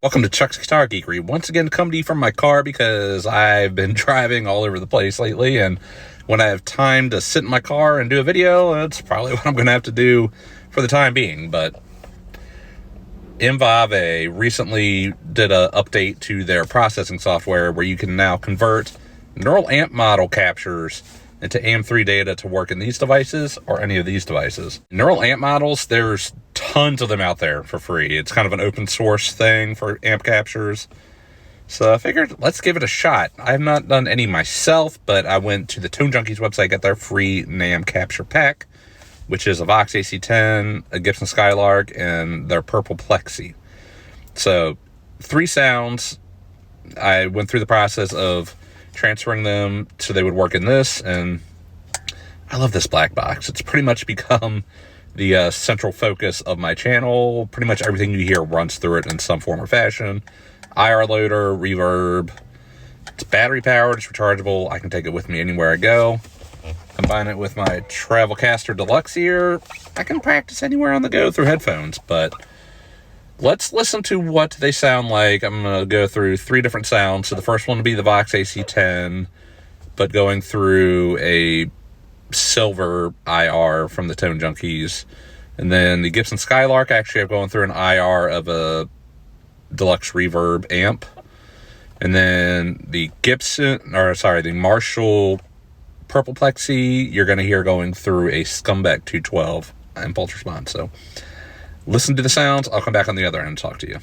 Welcome to Chuck's Guitar Geekery. Once again, come to you from my car because I've been driving all over the place lately, and when I have time to sit in my car and do a video, that's probably what I'm going to have to do for the time being. But M-Vave recently did an update to their processing software where you can now convert neural amp model captures into AM3 data to work in these devices or any of these devices. Neural amp models, there's tons of them out there for free. It's kind of an open source thing for amp captures. So I figured, let's give it a shot. I have not done any myself, but I went to the Tone Junkies website, got their free NAMM capture pack, which is a Vox AC10, a Gibson Skylark, and their Purple Plexi. So 3 sounds. I went through the process of transferring them so they would work in this, and I love this Blackbox. It's pretty much become the central focus of my channel. Pretty much everything you hear runs through it in some form or fashion. IR loader, reverb. It's battery powered, it's rechargeable. I can take it with me anywhere I go. Combine it with my Travelcaster Deluxe ear. I can practice anywhere on the go through headphones, but let's listen to what they sound like. I'm going to go through 3 different sounds. So the first one will be the Vox AC10, but going through a silver IR from the Tone Junkies. And then the Gibson Skylark, actually I'm going through an IR of a Deluxe Reverb amp. And then the the Marshall Purple Plexi, you're going to hear going through a Scumbag 212 impulse response. So listen to the sounds. I'll come back on the other end and talk to you.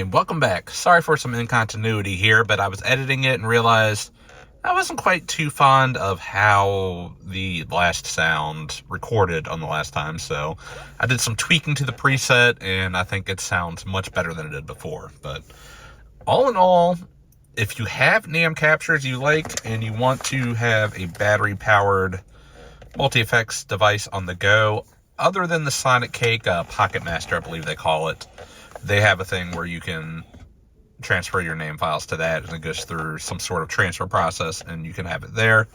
Okay, welcome back. Sorry for some incontinuity here, but I was editing it and realized I wasn't quite too fond of how the last sound recorded on the last time, so I did some tweaking to the preset, and I think it sounds much better than it did before. But all in all, if you have NAMM captures you like and you want to have a battery-powered multi-effects device on the go, other than the Sonic Cake Pocket Master, I believe they call it, they have a thing where you can transfer your NAMM files to that, and it goes through some sort of transfer process, and you can have it there.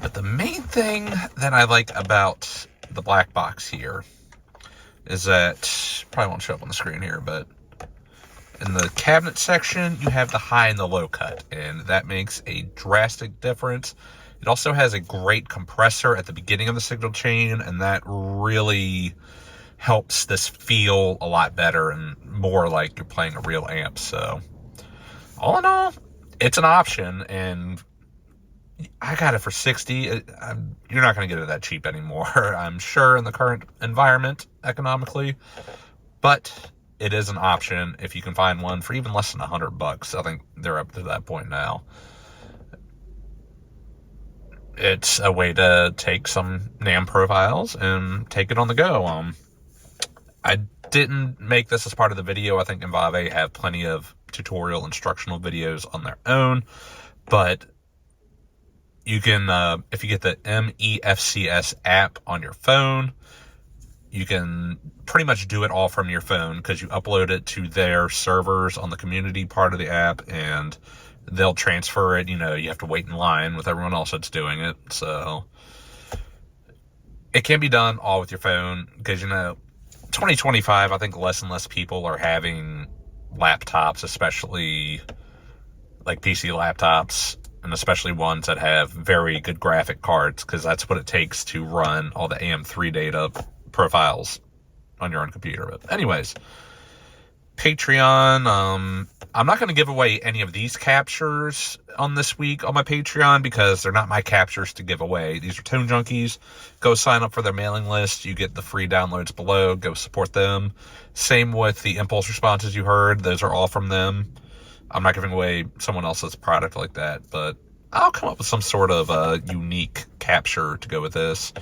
But the main thing that I like about the Blackbox here is that, probably won't show up on the screen here, but in the cabinet section, you have the high and the low cut, and that makes a drastic difference. It also has a great compressor at the beginning of the signal chain, and that really helps this feel a lot better and more like you're playing a real amp. So all in all, it's an option, and I got it for $60. You're not going to get it that cheap anymore, I'm sure, in the current environment economically, but it is an option if you can find one for even less than $100. I think they're up to that point now. It's a way to take some NAMM profiles and take it on the go. I didn't make this as part of the video. I think M-Vave have plenty of tutorial instructional videos on their own, but you can, if you get the MEFCS app on your phone, you can pretty much do it all from your phone because you upload it to their servers on the community part of the app, and they'll transfer it. You know, you have to wait in line with everyone else that's doing it. So it can be done all with your phone because, you know, 2025, I think less and less people are having laptops, especially like PC laptops, and especially ones that have very good graphic cards, because that's what it takes to run all the AM3 data profiles on your own computer. But anyways, Patreon, I'm not going to give away any of these captures on this week on my Patreon because they're not my captures to give away. These are Tone Junkies. Go sign up for their mailing list. You get the free downloads below. Go support them. Same with the impulse responses you heard. Those are all from them. I'm not giving away someone else's product like that, but I'll come up with some sort of unique capture to go with this.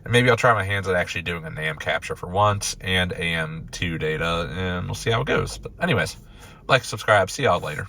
And maybe I'll try my hands at actually doing a NAMM capture for once and AM2 data, and we'll see how it goes. But anyways, like, subscribe. See y'all later.